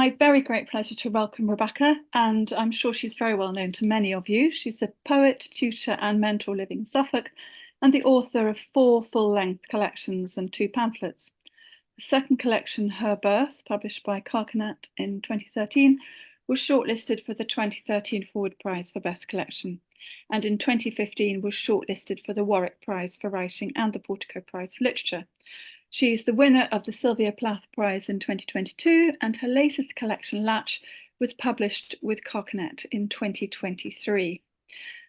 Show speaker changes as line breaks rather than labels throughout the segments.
my very great pleasure to welcome Rebecca, and I'm sure she's very well known to many of you. She's a poet, tutor, and mentor living in Suffolk, and the author of 4 full-length collections and 2 pamphlets. The second collection, Her Birth, published by Carcanet in 2013, was shortlisted for the 2013 Forward Prize for Best Collection, and in 2015 was shortlisted for the Warwick Prize for Writing and the Portico Prize for Literature. She's the winner of the Sylvia Plath Prize in 2022, and her latest collection, Latch, was published with Carcanet in 2023.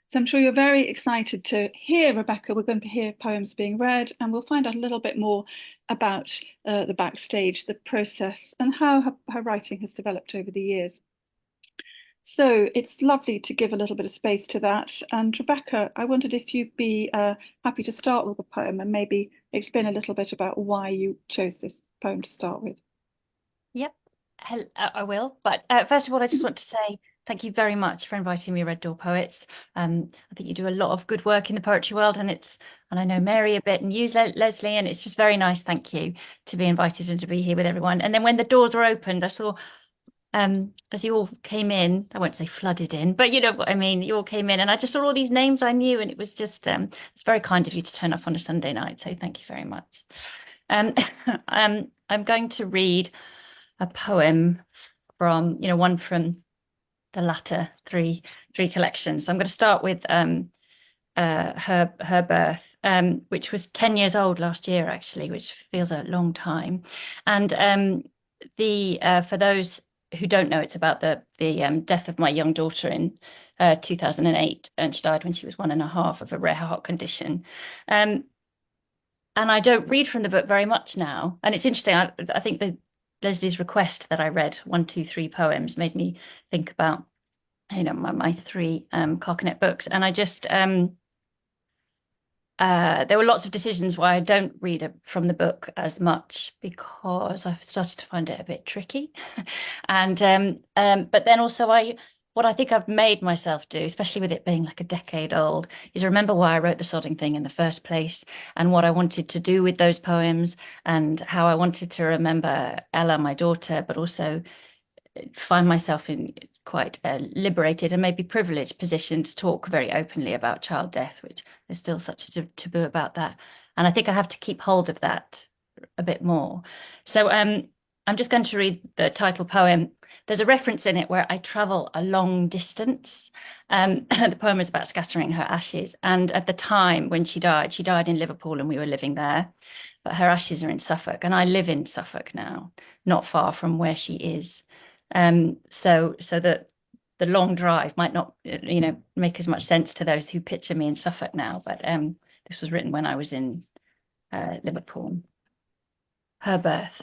So I'm sure you're very excited to hear Rebecca. We're going to hear poems being read, and we'll find out a little bit more about the backstage, the process, and how her writing has developed over the years. So it's lovely to give a little bit of space to that. And Rebecca, I wondered if you'd be happy to start with a poem and maybe explain a little bit about why you chose this poem to start with.
Yep, I will. But first of all, I just want to say thank you very much for inviting me, Red Door Poets. I think you do a lot of good work in the poetry world, and I know Mary a bit and you, Leslie, and it's just very nice. Thank you to be invited and to be here with everyone. And then when the doors were opened, I saw, as you all came in, I won't say flooded in, but you know what I mean. You all came in, and I just saw all these names I knew, and it was just it's very kind of you to turn up on a Sunday night. So thank you very much. I'm going to read a poem from, one from the latter three collections. So I'm going to start with her birth, which was 10 years old last year, actually, which feels a long time. And for those who don't know, it's about the death of my young daughter in 2008, and she died when she was 1.5 of a rare heart condition. And I don't read from the book very much now. And it's interesting. I think Leslie's request that I read 1, 2, 3 poems made me think about, my 3 Carcanet books. And I just, there were lots of decisions why I don't read from the book as much, because I've started to find it a bit tricky. And, but then also what I think I've made myself do, especially with it being like a decade old, is remember why I wrote the sodding thing in the first place, and what I wanted to do with those poems, and how I wanted to remember Ella, my daughter, but also find myself in quite a liberated and maybe privileged position to talk very openly about child death, which there's still such a taboo about that. And I think I have to keep hold of that a bit more. So I'm just going to read the title poem. There's a reference in it where I travel a long distance. The poem is about scattering her ashes. And at the time when she died in Liverpool, and we were living there, but her ashes are in Suffolk, and I live in Suffolk now, not far from where she is. So that the long drive might not, make as much sense to those who picture me in Suffolk now. But this was written when I was in Liverpool. Her birth.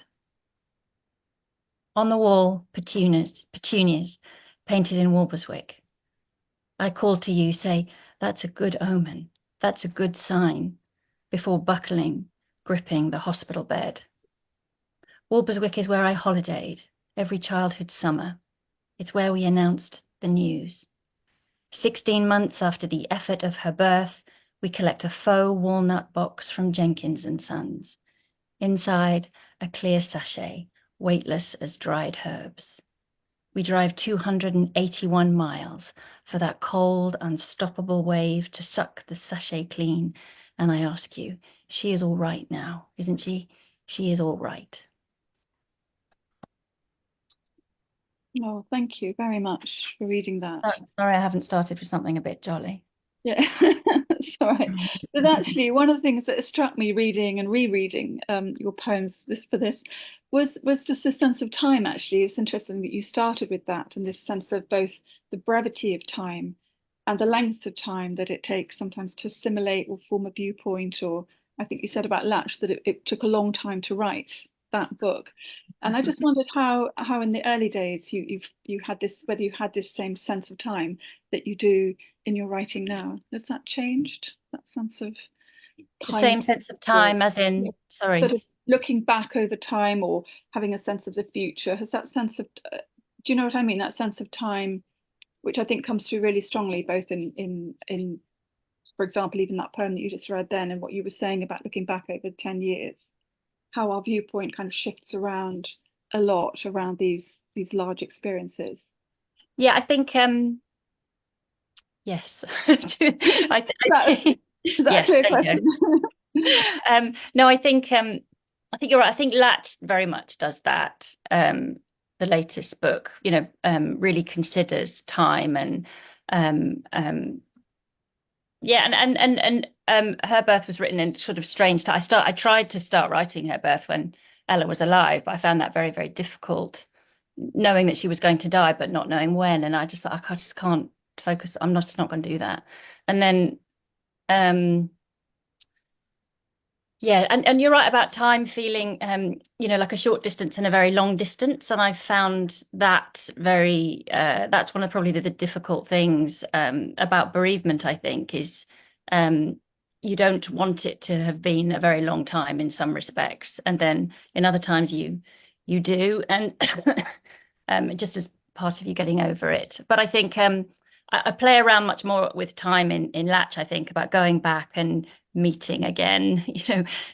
On the wall, petunias, painted in Walberswick. I call to you, say, that's a good omen, that's a good sign, before buckling, gripping the hospital bed. Walberswick is where I holidayed every childhood summer. It's where we announced the news. 16 months after the effort of her birth, we collect a faux walnut box from Jenkins and Sons. Inside, a clear sachet, weightless as dried herbs. We drive 281 miles for that cold, unstoppable wave to suck the sachet clean. And I ask you, she is all right now, isn't she? She is all right.
Oh, thank you very much for reading that.
Sorry, I haven't started with something a bit jolly.
Yeah, that's all right. But actually, one of the things that struck me reading and rereading your poems was just this sense of time. Actually, it's interesting that you started with that, and this sense of both the brevity of time and the length of time that it takes sometimes to assimilate or form a viewpoint. Or I think you said about Latch that it took a long time to write that book. And I just wondered how in the early days you had this, whether you had this same sense of time that you do in your writing now. Has that changed? That sense of
The
time,
same sense of time, as in, sorry.
sort of looking back over time, or having a sense of the future. Has that sense of, do you know what I mean? That sense of time, which I think comes through really strongly, both in, for example, even that poem that you just read then, and what you were saying about looking back over 10 years, how our viewpoint kind of shifts around a lot around these large experiences.
Yeah, I think yes. I
That,
think
is that a
yes,
clear
there you
question?
go. No, I think you're right. I think Latch very much does that. The latest book, really considers time and yeah, and Her Birth was written in sort of strange time. I tried to start writing Her Birth when Ella was alive, but I found that very, very difficult, knowing that she was going to die, but not knowing when. And I just thought I just can't focus. I'm not just not going to do that. And then um yeah, and you're right about time feeling, like a short distance and a very long distance. And I found that that's one of probably the difficult things about bereavement, I think, is um, you don't want it to have been a very long time in some respects. And then in other times you do. And just as part of you getting over it. But I think I play around much more with time in Latch, I think, about going back and meeting again,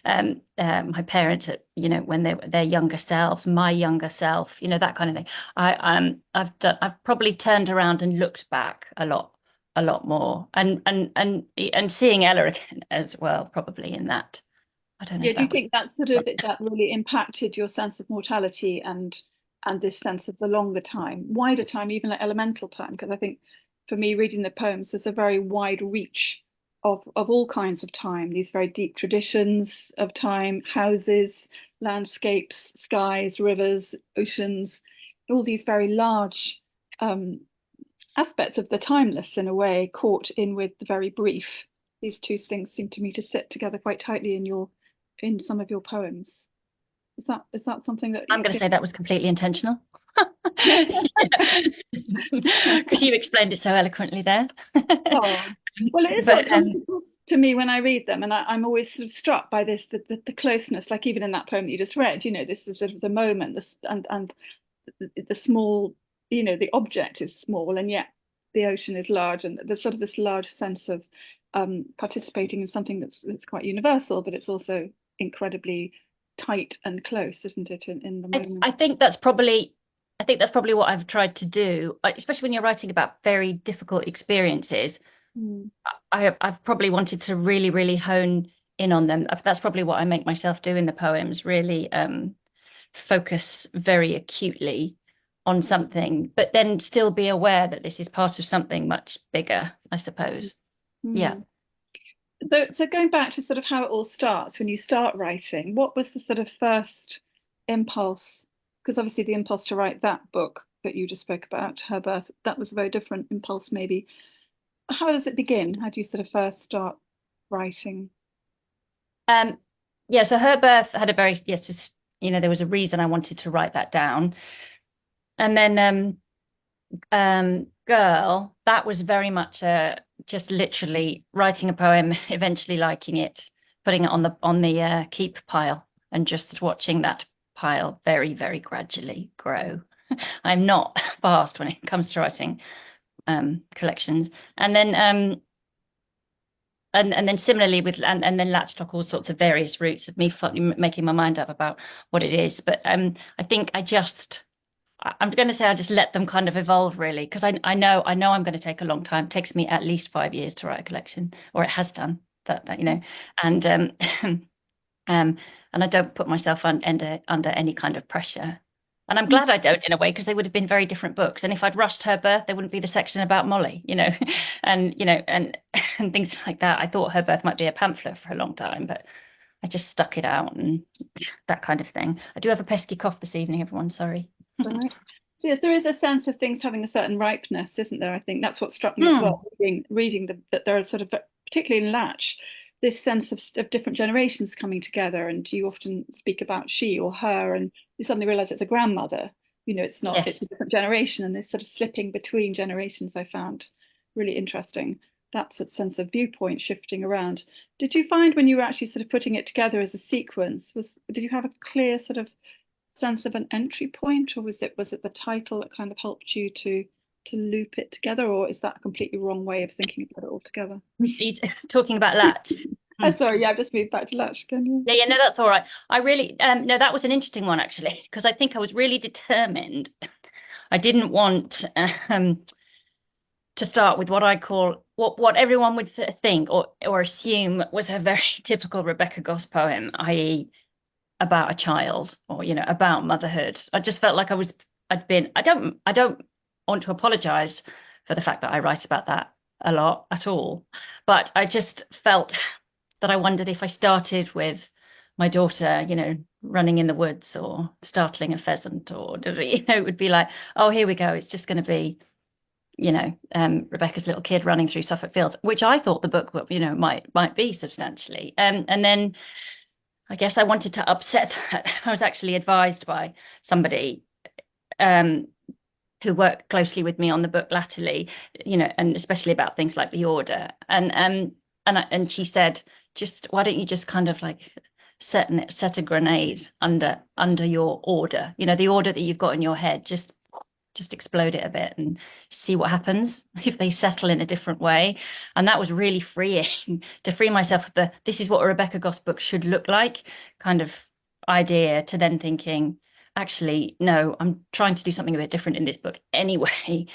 my parents when their younger selves, my younger self, that kind of thing. I've probably turned around and looked back a lot more, and seeing Ella again as well, probably in that. I don't know
Yeah,
if
do you
that was
think that really impacted your sense of mortality and this sense of the longer time, wider time, even like elemental time? Because I think for me, reading the poems, there's a very wide reach of all kinds of time, these very deep traditions of time, houses, landscapes, skies, rivers, oceans, all these very large um, aspects of the timeless in a way, caught in with the very brief. These two things seem to me to sit together quite tightly in some of your poems. Is that something that
I'm
you
going to
feel?
say that was completely intentional. Because you explained it so eloquently there.
Oh, well, it is what
But
comes across to me when I read them, and I'm always sort of struck by this the closeness, like even in that poem that you just read, this is sort of the moment, this and the small, the object is small, and yet the ocean is large, and there's sort of this large sense of participating in something that's quite universal, but it's also incredibly tight and close, isn't it, in the
I,
moment?
I think that's probably I think that's probably what I've tried to do, especially when you're writing about very difficult experiences.
Mm.
I've probably wanted to really, really hone in on them. That's probably what I make myself do in the poems, really focus very acutely on something, but then still be aware that this is part of something much bigger, I suppose. Yeah.
Mm. So going back to sort of how it all starts, when you start writing, what was the sort of first impulse? Because obviously the impulse to write that book that you just spoke about, Her Birth, that was a very different impulse maybe. How does it begin? How do you sort of first start writing?
Um, yeah, so Her Birth had a very, yes, there was a reason I wanted to write that down. And then Girl, that was very much just literally writing a poem, eventually liking it, putting it on the keep pile, and just watching that pile very, very gradually grow. I'm not fast when it comes to writing collections. And then and then similarly with and then Latchstock, all sorts of various routes of me making my mind up about what it is. But I think I'm going to say I just let them kind of evolve, really, because I know I'm going to take a long time. It takes me at least 5 years to write a collection, or it has done that. And um, and I don't put myself under any kind of pressure. And I'm glad I don't, in a way, because they would have been very different books. And if I'd rushed Her Birth, there wouldn't be the section about Molly, and and things like that. I thought Her Birth might be a pamphlet for a long time, but I just stuck it out and that kind of thing. I do have a pesky cough this evening, everyone. Sorry.
Right. So yes, there is a sense of things having a certain ripeness, isn't there? I think that's what struck me as
Hmm.
well, reading that there are sort of, particularly in Latch, this sense of different generations coming together, and you often speak about she or her, and you suddenly realize it's a grandmother. It's not, it's
Yes.
a different generation, and this sort of slipping between generations I found really interesting. That's a sense of viewpoint shifting around. Did you find when you were actually sort of putting it together as a sequence, did you have a clear sort of sense of an entry point, or was it the title that kind of helped you to loop it together, or is that a completely wrong way of thinking about it altogether?
Talking about Latch.
Sorry, yeah, I've just moved back to Latch again.
Yeah, yeah, no, that's all right. I really, no, that was an interesting one actually, because I think I was really determined. I didn't want to start with what I call what everyone would think or assume was a very typical Rebecca Goss poem, i.e., about a child or about motherhood. I just felt like I don't want to apologize for the fact that I write about that a lot at all, but I just felt that I wondered if I started with my daughter, running in the woods or startling a pheasant, or it would be like, oh, here we go, it's just going to be Rebecca's little kid running through Suffolk fields, which I thought the book might be substantially. And then I guess I wanted to upset that. I was actually advised by somebody um, who worked closely with me on the book latterly, and especially about things like the order. And she said, just why don't you just kind of like set a grenade under your order, the order that you've got in your head, just explode it a bit and see what happens if they settle in a different way. And that was really freeing to free myself of this is what a Rebecca Goss book should look like kind of idea, to then thinking, actually, no, I'm trying to do something a bit different in this book anyway.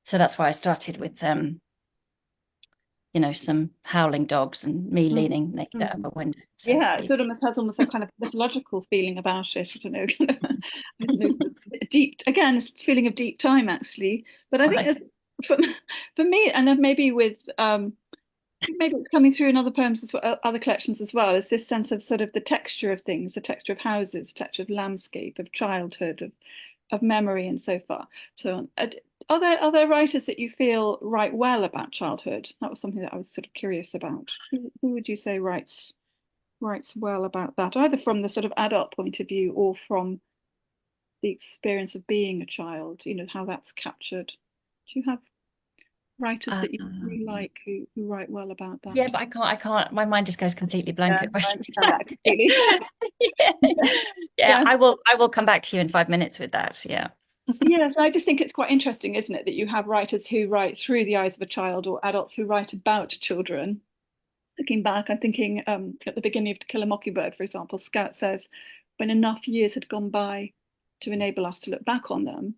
So that's why I started with some howling dogs and me leaning naked out of a window. So
Yeah, it sort of has almost a kind of mythological feeling about it. I don't know, I don't know, sort of deep, again, it's a feeling of deep time actually. But I think
right.
there's, for me, and then maybe with maybe it's coming through in other poems as well, other collections as well, is this sense of sort of the texture of things, the texture of houses, the texture of landscape, of childhood, of memory, and so far. So are there writers that you feel write well about childhood? That was something that I was sort of curious about. Who would you say writes well about that, either from the sort of adult point of view or from the experience of being a child, how that's captured? Do you have writers that you really
Um,
like who write well about that?
yeah, but I can't, my mind just goes completely blank
Yeah,
at
I
questions
understand that
like
completely.
yeah. Yeah,
Yeah.
I will come back to you in 5 minutes with that. Yeah.
Yes, I just think it's quite interesting, isn't it, that you have writers who write through the eyes of a child or adults who write about children. Looking back, I'm thinking at the beginning of To Kill a Mockingbird, for example, Scout says, when enough years had gone by to enable us to look back on them,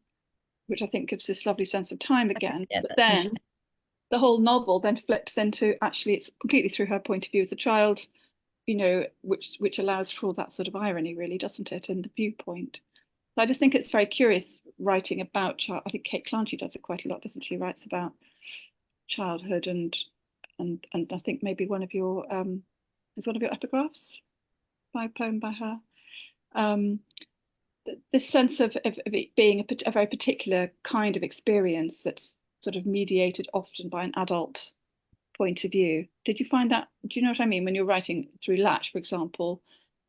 which I think gives this lovely sense of time again.
Yeah,
But
that's
then
interesting.
the whole novel then flips into actually it's completely through her point of view as a child, which allows for all that sort of irony, really, doesn't it, in the viewpoint. So I just think it's very curious writing about child. I think Kate Clancy does it quite a lot, doesn't she? Writes about childhood and I think maybe one of your is one of your epigraphs by a poem by her. Um, this sense of it being a very particular kind of experience that's sort of mediated often by an adult point of view. Did you find that? Do you know what I mean? When you're writing through Latch, for example,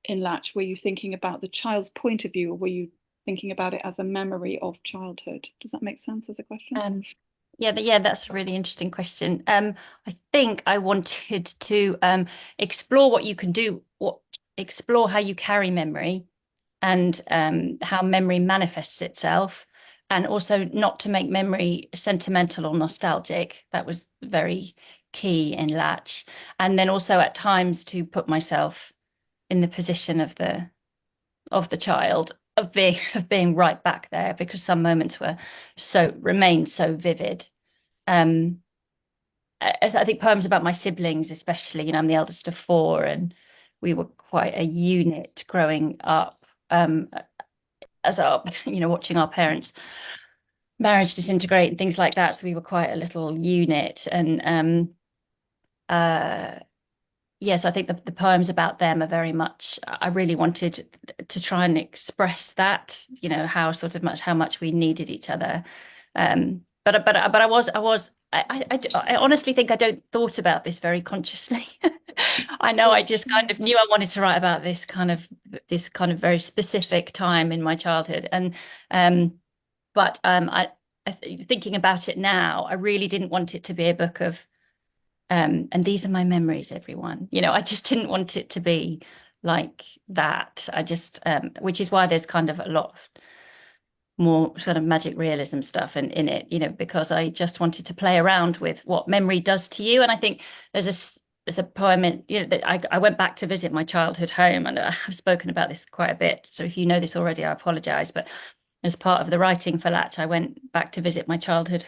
in Latch, were you thinking about the child's point of view, or were you thinking about it as a memory of childhood? Does that make sense as a question?
Um, yeah, that's a really interesting question. I think I wanted to explore what you can do, explore how you carry memory and how memory manifests itself, and also not to make memory sentimental or nostalgic. That was very key in Latch. And then also at times to put myself in the position of the child, of being right back there, because some moments remained so vivid. Um, I think poems about my siblings, especially, I'm the eldest of four, and we were quite a unit growing up. As watching our parents' marriage disintegrate and things like that. So we were quite a little unit. And uh, yes, I think the poems about them are very much, I really wanted to try and express that, how much we needed each other. But I honestly think I don't thought about this very consciously. I know I just kind of knew I wanted to write about this kind of very specific time in my childhood. Thinking about it now, I really didn't want it to be a book of and these are my memories, everyone. I just didn't want it to be like that. I just which is why there's kind of a lot more sort of magic realism stuff in it, because I just wanted to play around with what memory does to you. And I think there's there's a poem in, that I went back to visit my childhood home, and I've spoken about this quite a bit. So if you know this already, I apologize. But as part of the writing for Latch, I went back to visit my childhood,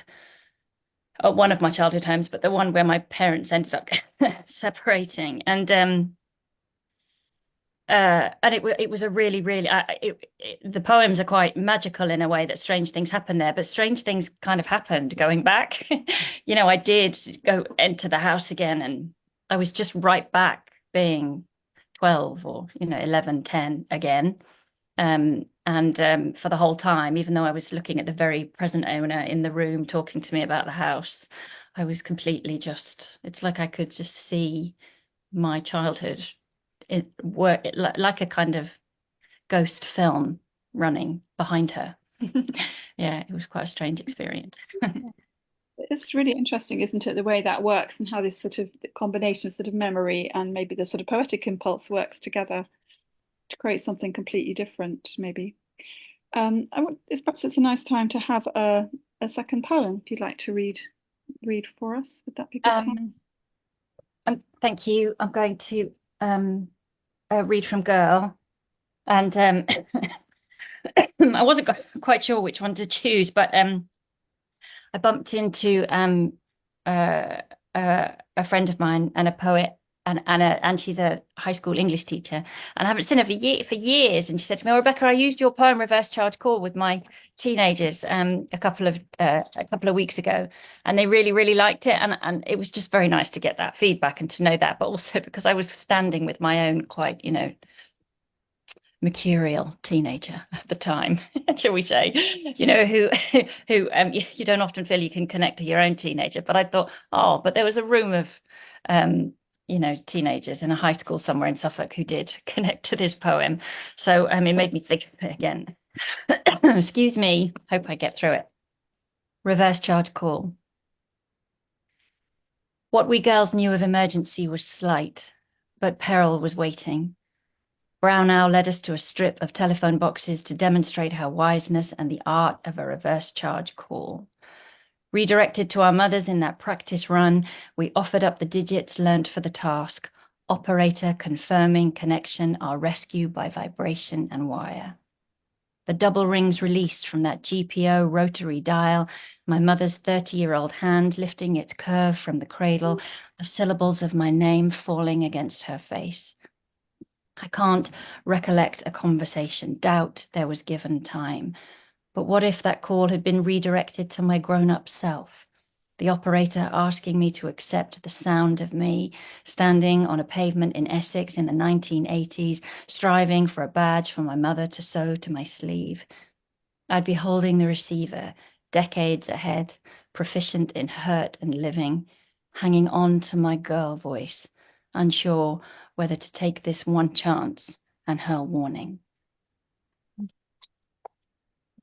one of my childhood homes, but the one where my parents ended up separating. And it was a really, really, the poems are quite magical in a way that strange things happen there, but strange things kind of happened going back. I did go into the house again, and I was just right back being 12 or, 11, 10 again. And for the whole time, even though I was looking at the very present owner in the room talking to me about the house, I was completely it's like I could just see my childhood like a kind of ghost film running behind her. Yeah, it was quite a strange experience.
It's really interesting, isn't it, the way that works and how this sort of combination of sort of memory and maybe the sort of poetic impulse works together to create something completely different, maybe. Perhaps it's a nice time to have a second poem if you'd like to read for us. Would that be a good time?
Thank you. I'm going to read from Girl, and I wasn't quite sure which one to choose, but I bumped into a friend of mine and a poet, and she's a high school English teacher, and I haven't seen her for years. And she said to me, "Oh, Rebecca, I used your poem Reverse Charge Call with my teenagers a couple of weeks ago, and they really, really liked it, and it was just very nice to get that feedback and to know that, but also because I was standing with my own quite, mercurial teenager at the time, shall we say, who you don't often feel you can connect to your own teenager. But I thought, oh, but there was a room of teenagers in a high school somewhere in Suffolk who did connect to this poem. So it made me think of it again. Excuse me, hope I get through it. Reverse charge call. What we girls knew of emergency was slight, but peril was waiting. Brown Owl led us to a strip of telephone boxes to demonstrate how wiseness and the art of a reverse charge call. Redirected to our mothers in that practice run, we offered up the digits learned for the task. Operator confirming connection, our rescue by vibration and wire. The double rings released from that GPO rotary dial, my mother's 30-year-old hand lifting its curve from the cradle, the syllables of my name falling against her face. I can't recollect a conversation, doubt there was given time. But what if that call had been redirected to my grown-up self? The operator asking me to accept the sound of me, standing on a pavement in Essex in the 1980s, striving for a badge for my mother to sew to my sleeve. I'd be holding the receiver, decades ahead, proficient in hurt and living, hanging on to my girl voice, unsure whether to take this one chance and hurl warning.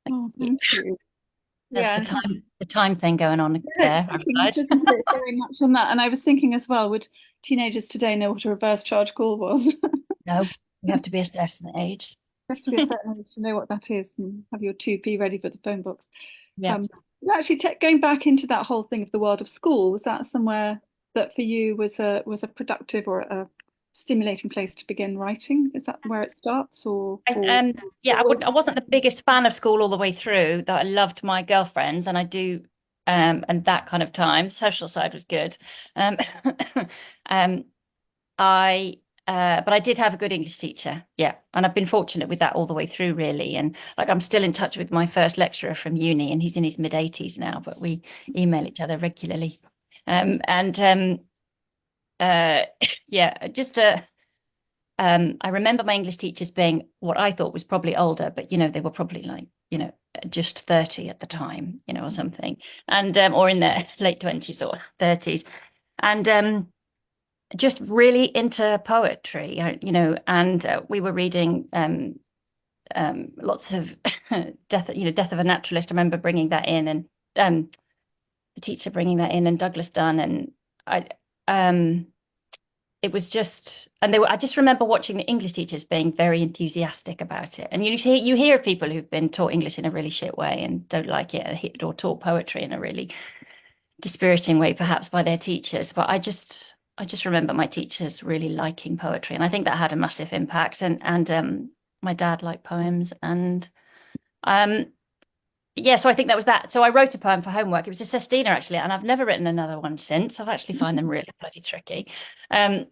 Oh, thank you.
There's
Yeah,
the time thing going on
yeah,
there.
it's tricky, isn't it? Very much on that. And I was thinking as well, would teenagers today know what a reverse charge call was?
No, you have to be a certain age.
You have to be a certain age to know what that is and have your 2p ready for the phone box.
Yeah.
Actually, going back into that whole thing of the world of school, was that somewhere that for you was a productive or a stimulating place to begin writing? Is that where it starts,
Yeah, I wasn't the biggest fan of school all the way through, though I loved my girlfriends and I do and that kind of time. Social side was good. Um, um, but I did have a good English teacher, yeah, and I've been fortunate with that all the way through, really. And like I'm still in touch with my first lecturer from uni, and he's in his mid-80s now, but we email each other regularly. Yeah, just I remember my English teachers being what I thought was probably older, but they were probably like, just 30 at the time, or something, and or in their late 20s or 30s, and just really into poetry, and we were reading lots of Death of a Naturalist. I remember bringing that in, and the teacher bringing that in, and Douglas Dunn, and it was just, and I just remember watching the English teachers being very enthusiastic about it. And you hear people who've been taught English in a really shit way and don't like it, or taught poetry in a really dispiriting way, perhaps by their teachers. But I just I just remember my teachers really liking poetry, and I think that had a massive impact. And my dad liked poems, and um, yeah, so I think that was that. So I wrote a poem for homework. It was a sestina actually, and I've never written another one since. I've actually find them really bloody tricky. Um,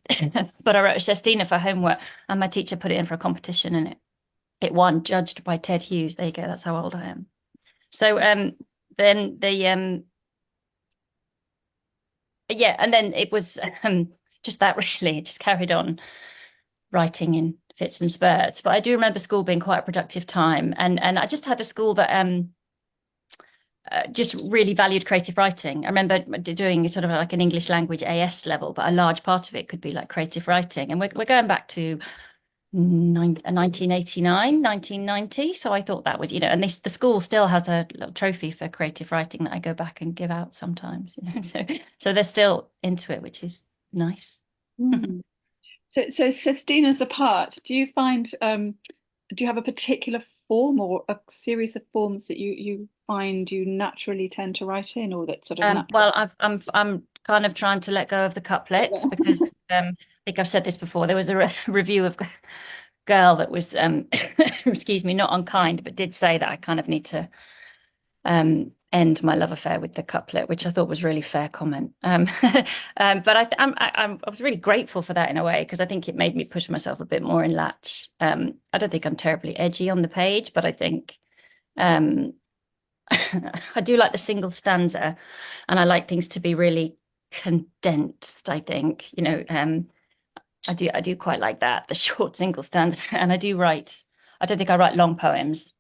but I wrote a sestina for homework, and my teacher put it in for a competition, and it won, judged by Ted Hughes. There you go. That's how old I am. So then the yeah, and then it was just that really. It just carried on writing in fits and spurts. But I do remember school being quite a productive time, and I just had a school that just really valued creative writing. I remember doing sort of like an English language AS level, but a large part of it could be like creative writing. And we're going back to 1989, 1990. So I thought that was, and the school still has a little trophy for creative writing that I go back and give out sometimes, So they're still into it, which is nice.
Mm. So sestinas apart, do you find do you have a particular form or a series of forms that you find you naturally tend to write in, or that sort of natural?
Well, I'm kind of trying to let go of the couplets because I think I've said this before. There was a review of Girl that was excuse me, not unkind, but did say that I kind of need to end my love affair with the couplet, which I thought was really fair comment. But I was really grateful for that in a way because I think it made me push myself a bit more in latch. I don't think I'm terribly edgy on the page, but I think um, I do like the single stanza, and I like things to be really condensed. I think I do quite like that, the short single stanza, and I do write. I don't think I write long poems.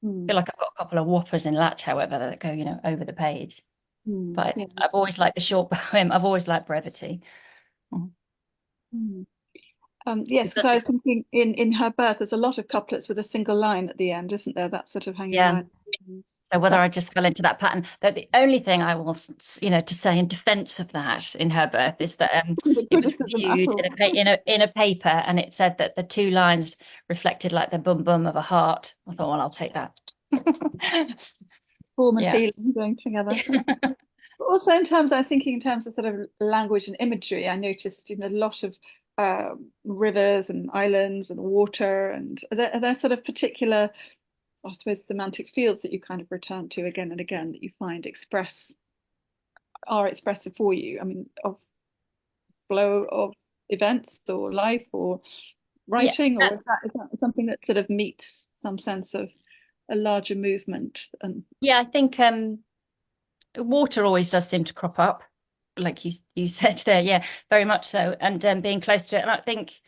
I
Mm,
feel like I've got a couple of whoppers in latch, however, that go, over the page. But
yeah.
I've always liked the short poem. I've always liked brevity. Mhm.
Mm. Yes,
It
because
does
I
be-
was thinking in her birth, there's a lot of couplets with a single line at the end, isn't there? That sort of hanging
Yeah.
line. And
So whether
that
I just fell into that pattern, that the only thing I will, to say in defense of that in her birth is that
isn't a
it was
criticism at
reviewed
all.
in a paper, and it said that the two lines reflected like the bum bum of a heart. I thought, well, I'll take that.
Form and
Yeah.
feeling going together. But also I was thinking in terms of sort of language and imagery, I noticed a lot of rivers and islands and water, and are there sort of particular, I suppose, semantic fields that you kind of return to again and again that you find are expressive for you? I mean, of flow of events or life or
Yeah.
writing, or is that something that sort of meets some sense of a larger movement? And
Yeah, I think water always does seem to crop up, like you said there. Yeah, very much so. And being close to it. And I think,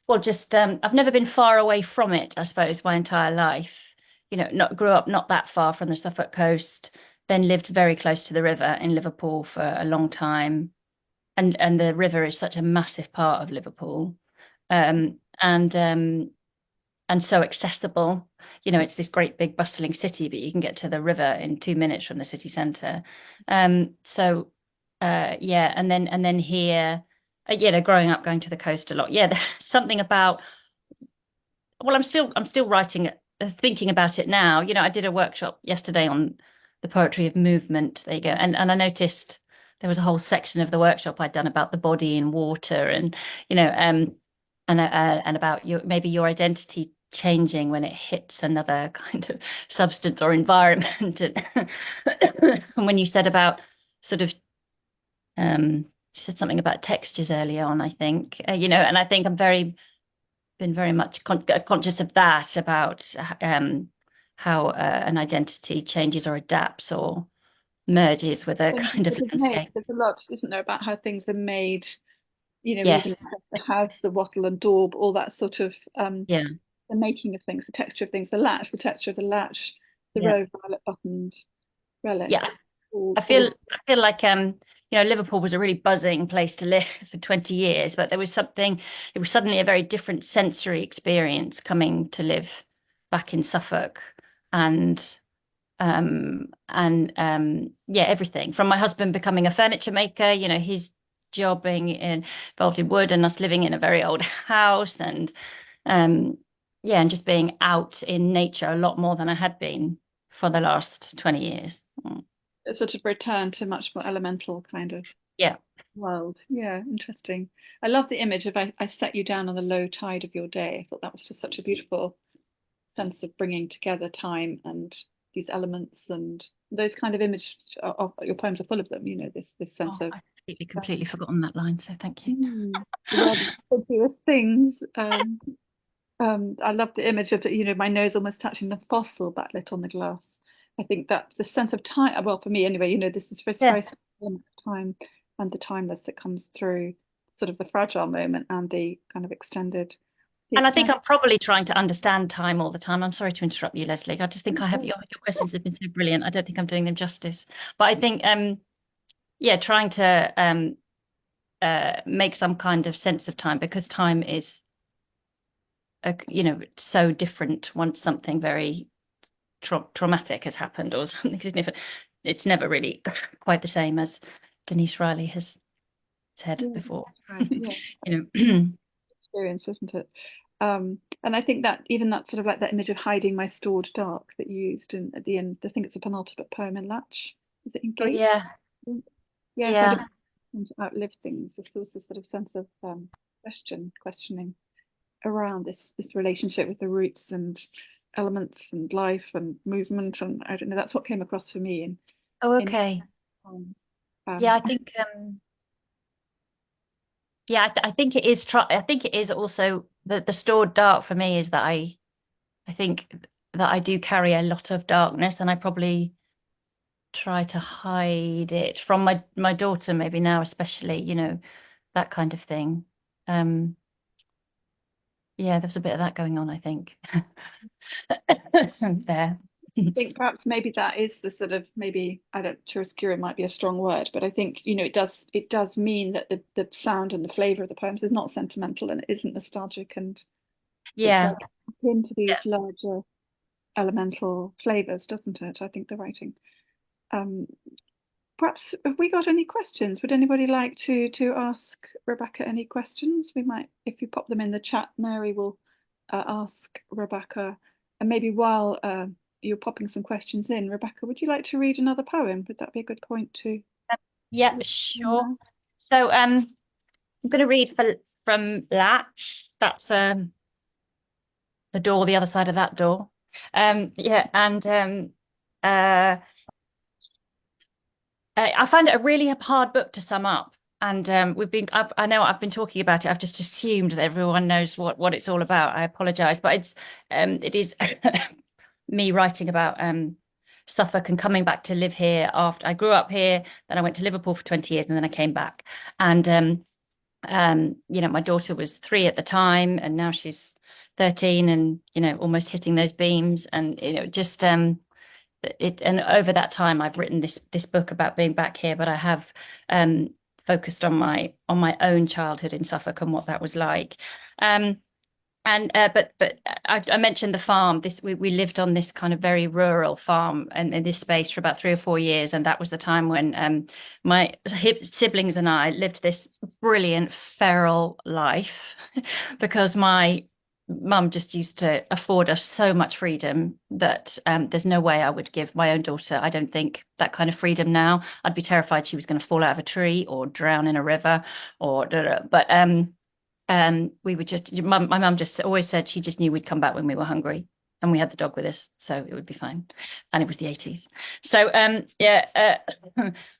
well, just I've never been far away from it, I suppose, my entire life. Not grew up not that far from the Suffolk coast, then lived very close to the river in Liverpool for a long time. And the river is such a massive part of Liverpool. And so accessible. It's this great big bustling city, but you can get to the river in 2 minutes from the city centre. So yeah, and then here, growing up going to the coast a lot. Yeah, there's something about. Well, I'm still writing, thinking about it now. I did a workshop yesterday on the poetry of movement. There you go, and I noticed there was a whole section of the workshop I'd done about the body and water, and you know, and about maybe your identity changing when it hits another kind of substance or environment. And when you said about sort of you said something about textures earlier on, I think, and I think been very much conscious of that, about how an identity changes or adapts or merges with a
things
kind of
that are made,
landscape.
there's a lot, isn't there, about how things are made,
Yes.
even the house, the wattle and daub, all that sort of
Yeah.
the making of things, the texture of things, the texture of the latch, the
Yeah.
row of violet buttoned
Yeah.
relics,
I
all
feel I feel like Liverpool was a really buzzing place to live for 20 years, but it was suddenly a very different sensory experience coming to live back in Suffolk. And yeah, everything from my husband becoming a furniture maker, his involved in wood, and us living in a very old house, and um yeah, and just being out in nature a lot more than I had been for the last 20 years.
a sort of return to much more elemental kind of.
Yeah.
world. Yeah, interesting. I love the image of I set you down on the low tide of your day. I thought that was just such a beautiful sense of bringing together time and these elements, and those kind of image of your poems are full of them, this sense
Oh,
of
I completely forgotten that line, so thank you.
yeah, the continuous things. I love the image of my nose almost touching the fossil backlit on the glass. I think that the sense of time, well, for me anyway, this is very
Yeah.
element of time and the timeless that comes through, sort of the fragile moment and the kind of the
And I think
extended.
I'm probably trying to understand time all the time. I'm sorry to interrupt you, Leslie. I just think I have your questions have been so brilliant. I don't think I'm doing them justice. But I think yeah, trying to make some kind of sense of time, because time is so different once something very traumatic has happened or something significant. It's never really quite the same, as Denise Riley has said
Yeah,
before.
right. Yeah,
know.
experience, isn't it? And I think that even that sort of like that image of hiding my stored dark that you used in at the end, I think it's a penultimate poem in Latch. Is it in
Oh
Gate?
yeah,
Yeah, kind of
yeah.
outlive things. There's also sort of sense of questioning around this relationship with the roots and elements and life and movement, and I don't know. That's what came across for me
Oh,
in
okay.
poems.
Yeah,
Um,
I think yeah, I think it is I think it is also the stored dark for me is that I think that I do carry a lot of darkness, and I probably try to hide it from my daughter, maybe now especially, that kind of thing. Um yeah, there's a bit of that going on, I think. There.
I think perhaps maybe that is the sort of, maybe I don't, chiaroscuro might be a strong word, but I think it does mean that the sound and the flavour of the poems is not sentimental and it isn't nostalgic, and it
Yeah.
does into
Yeah.
these larger elemental flavours, doesn't it? I think the writing. Um, Perhaps have we got any questions? Would anybody like to ask Rebecca any questions? We might, if you pop them in the chat, Mary will ask Rebecca. And maybe while you're popping some questions in, Rebecca, would you like to read another poem? Would that be a good point to?
Yeah, sure. So I'm going to read from Latch. That's the door, the other side of that door. Yeah, and uh, I find it a really hard book to sum up. And I know I've been talking about it. I've just assumed that everyone knows what it's all about. I apologize, but it is me writing about Suffolk and coming back to live here after I grew up here. Then I went to Liverpool for 20 years, and then I came back. And my daughter was 3 at the time, and now she's 13, and almost hitting those beams, and just and over that time I've written this book about being back here, but I have focused on my own childhood in Suffolk and what that was like. Um, and but I mentioned the farm. We lived on this kind of very rural farm and in this space for about 3 or 4 years, and that was the time when my siblings and I lived this brilliant feral life because my mum just used to afford us so much freedom that there's no way I would give my own daughter, I don't think, that kind of freedom now. I'd be terrified she was going to fall out of a tree or drown in a river or but we would just my mum just always said she just knew we'd come back when we were hungry, and we had the dog with us, so it would be fine. And it was the 80s. So yeah,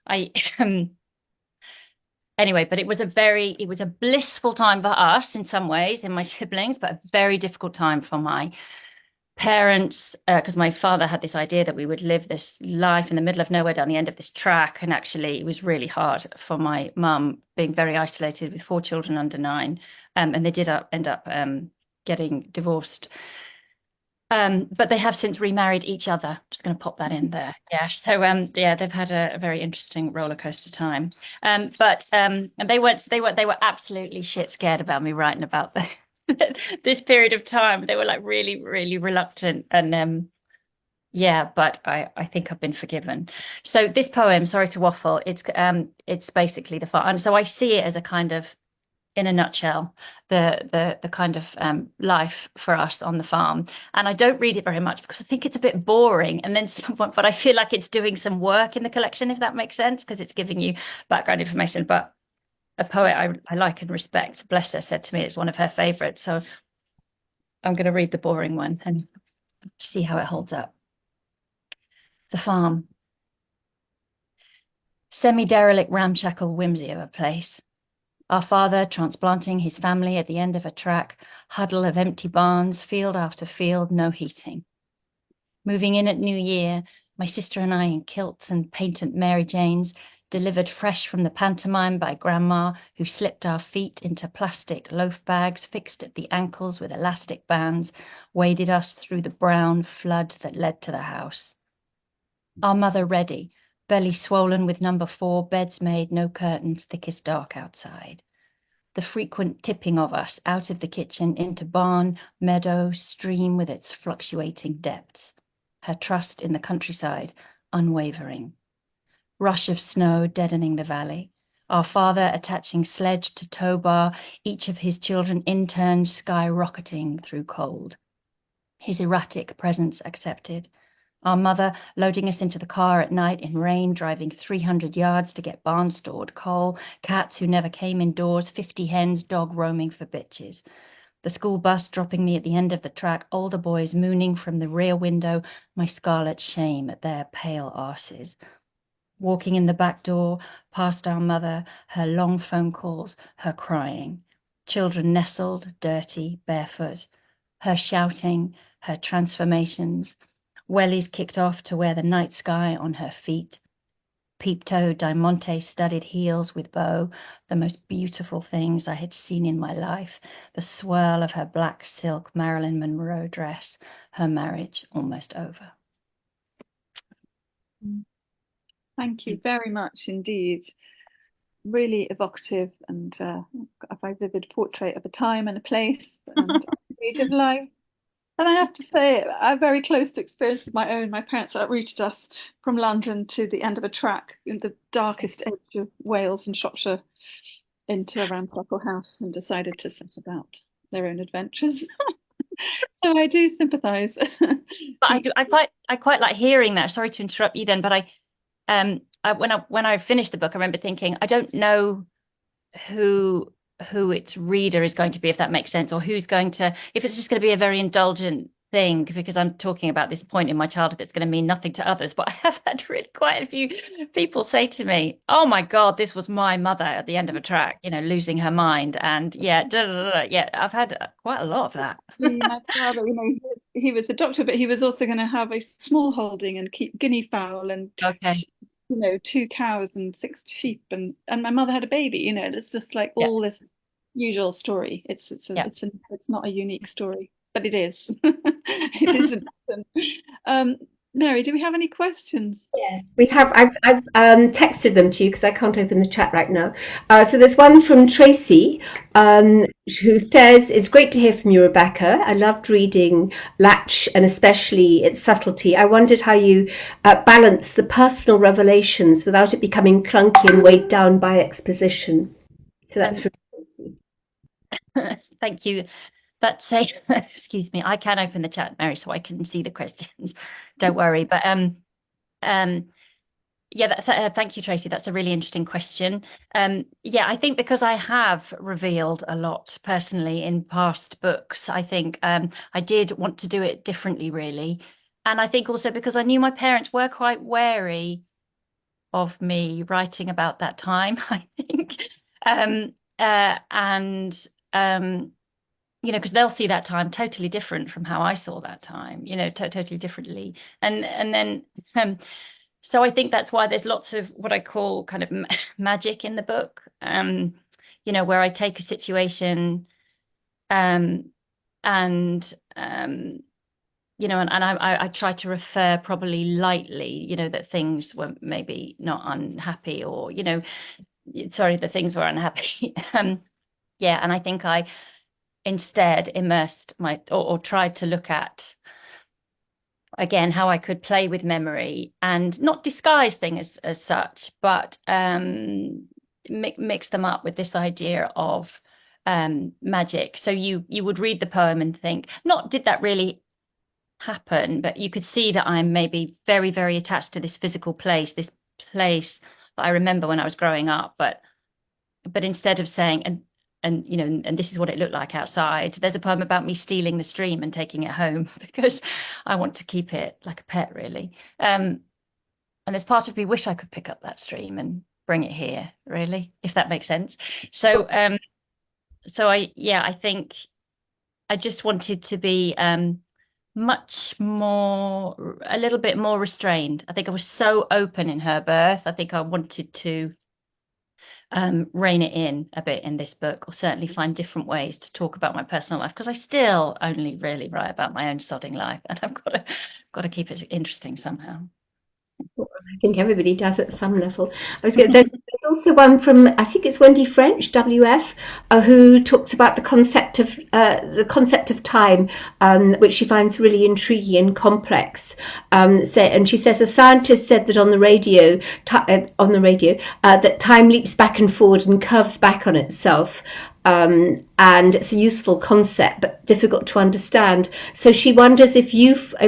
I anyway, but it was a blissful time for us in some ways, in my siblings, but a very difficult time for my parents, because my father had this idea that we would live this life in the middle of nowhere down the end of this track. And actually, it was really hard for my mum being very isolated with 4 children under 9. And they did end up getting divorced. But they have since remarried each other. Just going to pop that in there. Yeah. So yeah, they've had a very interesting roller coaster time. But and they were absolutely shit scared about me writing about this period of time. They were like really, really reluctant. And yeah, but I think I've been forgiven. So this poem, sorry to waffle, it's basically the fun. And so I see it as a kind of in a nutshell, the kind of life for us on the farm. And I don't read it very much because I think it's a bit boring. And then someone, but I feel like it's doing some work in the collection, if that makes sense, because it's giving you background information. But a poet I like and respect, bless her, said to me it's one of her favorites. So I'm going to read the boring one and see how it holds up. The farm. Semi-derelict, ramshackle whimsy of a place. Our father transplanting his family at the end of a track, huddle of empty barns, field after field, no heating. Moving in at New Year, my sister and I in kilts and patent Mary Janes, delivered fresh from the pantomime by Grandma, who slipped our feet into plastic loaf bags fixed at the ankles with elastic bands, waded us through the brown flood that led to the house. Our mother ready, belly swollen with number 4, beds made, no curtains, thickest dark outside. The frequent tipping of us out of the kitchen into barn, meadow, stream with its fluctuating depths. Her trust in the countryside, unwavering. Rush of snow deadening the valley. Our father attaching sledge to tow bar, each of his children interns skyrocketing through cold. His erratic presence accepted. Our mother loading us into the car at night in rain, driving 300 yards to get barn-stored coal, cats who never came indoors, 50 hens, dog roaming for bitches. The school bus dropping me at the end of the track, older boys mooning from the rear window, my scarlet shame at their pale arses. Walking in the back door, past our mother, her long phone calls, her crying. Children nestled, dirty, barefoot. Her shouting, her transformations. Wellies kicked off to wear the night sky on her feet. Peep-toe diamante studded heels with bow, the most beautiful things I had seen in my life. The swirl of her black silk Marilyn Monroe dress, her marriage almost over.
Thank you very much indeed. Really evocative and a very vivid portrait of a time and a place and age of life. And I have to say, a very close to experience of my own. My parents uprooted us from London to the end of a track in the darkest edge of Wales and Shropshire into a ramshackle house and decided to set about their own adventures. So I do sympathise.
But I quite like hearing that. Sorry to interrupt you then, but when I finished the book, I remember thinking, I don't know who its reader is going to be, if that makes sense, or who's going to, if it's just going to be a very indulgent thing, because I'm talking about this point in my childhood that's going to mean nothing to others. But I have had really quite a few people say to me, oh my God, this was my mother at the end of a track, losing her mind. And yeah, yeah, I've had quite a lot of that.
My father, he was a doctor, but he was also going to have a small holding and keep guinea fowl and
Okay.
2 cows and 6 sheep, and my mother had a baby. It's just like
Yeah.
all this usual story. It's not a unique story, but it is. It is. Mary, do we have any questions?
Yes, we have. I've texted them to you because I can't open the chat right now. So there's one from Tracy, who says, "It's great to hear from you, Rebecca. I loved reading Latch and especially its subtlety. I wondered how you balance the personal revelations without it becoming clunky and weighed down by exposition." So that's from Tracy.
Thank you. That's a excuse me. I can open the chat, Mary, so I can see the questions. Don't worry. But yeah, thank you, Tracy. That's a really interesting question. Yeah, I think because I have revealed a lot personally in past books, I think I did want to do it differently, really. And I think also because I knew my parents were quite wary of me writing about that time, I think. Because they'll see that time totally different from how I saw that time, totally differently. And then, so I think that's why there's lots of what I call kind of magic in the book, where I take a situation, and I try to refer probably lightly, that things were maybe not unhappy or, sorry, the things were unhappy. Yeah, and I think I instead immersed or tried to look at, again, how I could play with memory and not disguise things as such, but mix them up with this idea of magic. So you would read the poem and think, not did that really happen, but you could see that I'm maybe very, very attached to this physical place, this place that I remember when I was growing up. But instead of saying, and this is what it looked like outside, there's a poem about me stealing the stream and taking it home because I want to keep it like a pet, really. And there's part of me wish I could pick up that stream and bring it here, really, if that makes sense. So I think I just wanted to be much more, a little bit more restrained. I think I was so open in her birth. I think I wanted to rein it in a bit in this book, or certainly find different ways to talk about my personal life, because I still only really write about my own sodding life, and I've got to keep it interesting somehow.
I think everybody does at some level. There's also one from, I think it's Wendy French, WF, who talks about the concept of time, which she finds really intriguing and complex. And she says a scientist said that on the radio, that time leaps back and forward and curves back on itself. And it's a useful concept, but difficult to understand. So she wonders if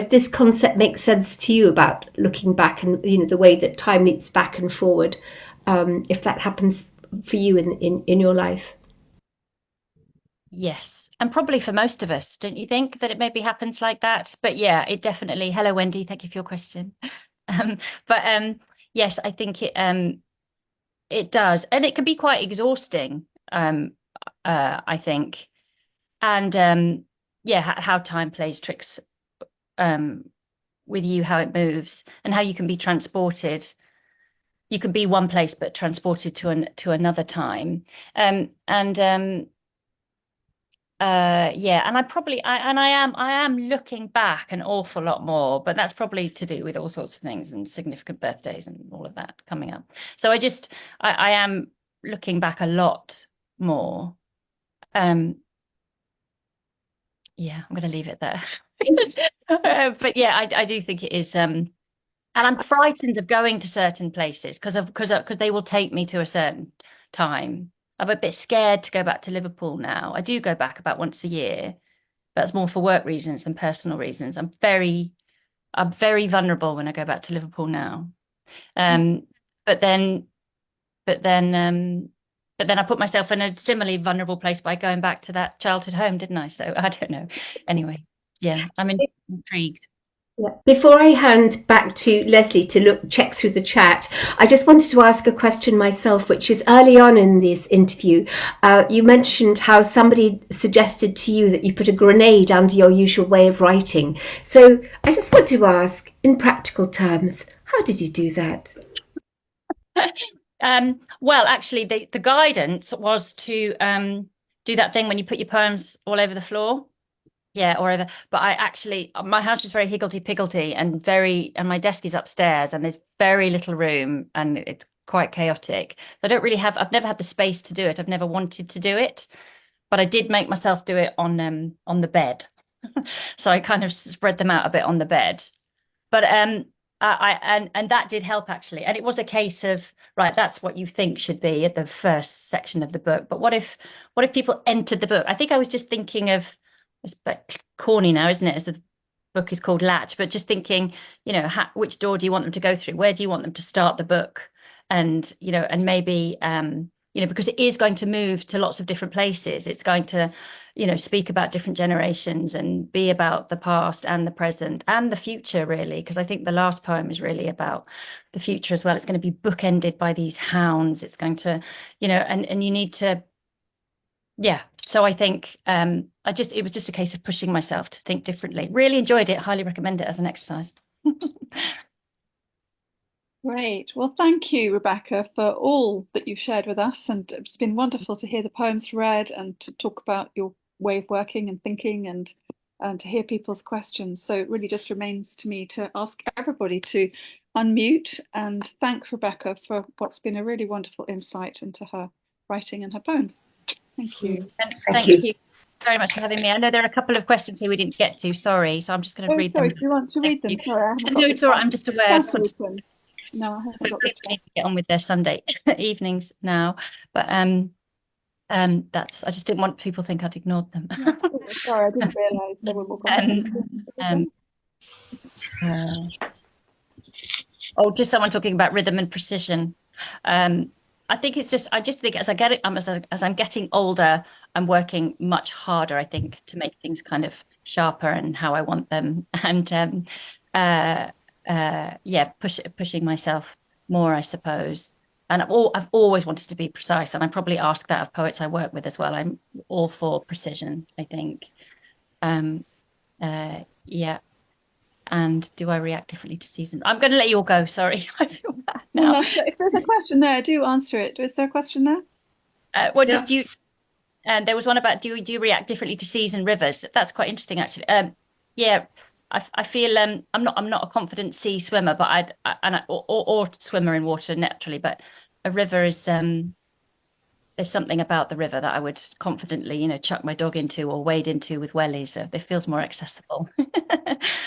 this concept makes sense to you about looking back and the way that time leaps back and forward, if that happens for you in your life.
Yes, and probably for most of us, don't you think that it maybe happens like that? But yeah, it definitely. Hello, Wendy. Thank you for your question. Yes, I think it does, and it can be quite exhausting. I think, and how time plays tricks with you, how it moves, and how you can be transported. You can be one place but transported to another time, and I am looking back an awful lot more, but that's probably to do with all sorts of things and significant birthdays and all of that coming up. So I am looking back a lot more. I'm going to leave it there. But yeah, I do think it is, and I'm frightened of going to certain places because they will take me to a certain time. I'm a bit scared to go back to Liverpool now. I do go back about once a year. That's more for work reasons than personal reasons. I'm very vulnerable when I go back to Liverpool now. But then I put myself in a similarly vulnerable place by going back to that childhood home, didn't I? So I don't know. Anyway, yeah, I'm intrigued.
Yeah. Before I hand back to Lesley to check through the chat, I just wanted to ask a question myself, which is early on in this interview, you mentioned how somebody suggested to you that you put a grenade under your usual way of writing. So I just want to ask, in practical terms, how did you do that?
Well, actually, the guidance was to do that thing when you put your poems all over the floor. Yeah, or over. But my house is very higgledy-piggledy and my desk is upstairs and there's very little room and it's quite chaotic. I've never had the space to do it. I've never wanted to do it, but I did make myself do it on the bed. So I kind of spread them out a bit on the bed. But and that did help actually. And it was a case of, right, that's what you think should be at the first section of the book. But what if people entered the book? I think I was just thinking of, it's a bit corny now, isn't it? As the book is called Latch, but just thinking, which door do you want them to go through? Where do you want them to start the book? And, and maybe, because it is going to move to lots of different places. It's going to, speak about different generations and be about the past and the present and the future, really. Because I think the last poem is really about the future as well. It's going to be bookended by these hounds. It's going to, and you need to, yeah. So I think it was just a case of pushing myself to think differently. Really enjoyed it. Highly recommend it as an exercise.
Great. Well, thank you, Rebecca, for all that you've shared with us. And it's been wonderful to hear the poems read and to talk about your way of working and thinking and to hear people's questions. So it really just remains to me to ask everybody to unmute and thank Rebecca for what's been a really wonderful insight into her writing and her poems. Thank you.
Thank you very much for having me. I know there are a couple of questions here we didn't get to. Sorry, so I'm just going to read them.
Do you want to read them? Sorry,
no, it's all right. I'm just aware.
No, I haven't got
the time. Need to get on with their Sunday evenings now. But That's, I just didn't want people to think I'd ignored them.
Yeah, sorry, I didn't realise there were more questions.
Oh, just someone talking about rhythm and precision. I think it's just, I just think as I get it, as I'm getting older, I'm working much harder, I think, to make things kind of sharper and how I want them. And yeah, pushing myself more, I suppose. And I've always wanted to be precise, and I probably ask that of poets I work with as well. I'm all for precision, I think. Yeah. And do I react differently to season? I'm going to let you all go. Sorry, I feel bad now.
Well, if there's a question there, do answer it. Is there a question there?
Well,
Yeah.
just you. And there was one about do you react differently to seas and rivers? That's quite interesting, actually. Yeah, I feel I'm not a confident sea swimmer, but or swimmer in water naturally, but a river is there's something about the river that I would confidently, chuck my dog into or wade into with wellies. So it feels more accessible,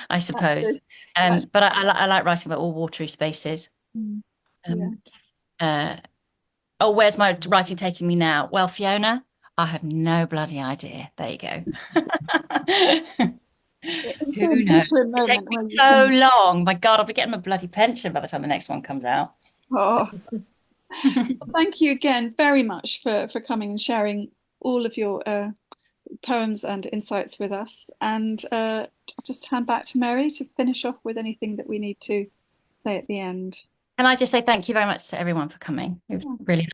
I suppose. But I like writing about all watery spaces.
Yeah.
Oh, where's my writing taking me now? Well, Fiona, I have no bloody idea. There you go. Who knows? It takes me so long. My God, I'll be getting my bloody pension by the time the next one comes out.
Oh. Well, thank you again very much for coming and sharing all of your poems and insights with us. And I'll just hand back to Mary to finish off with anything that we need to say at the end.
Can I just say thank you very much to everyone for coming? It was really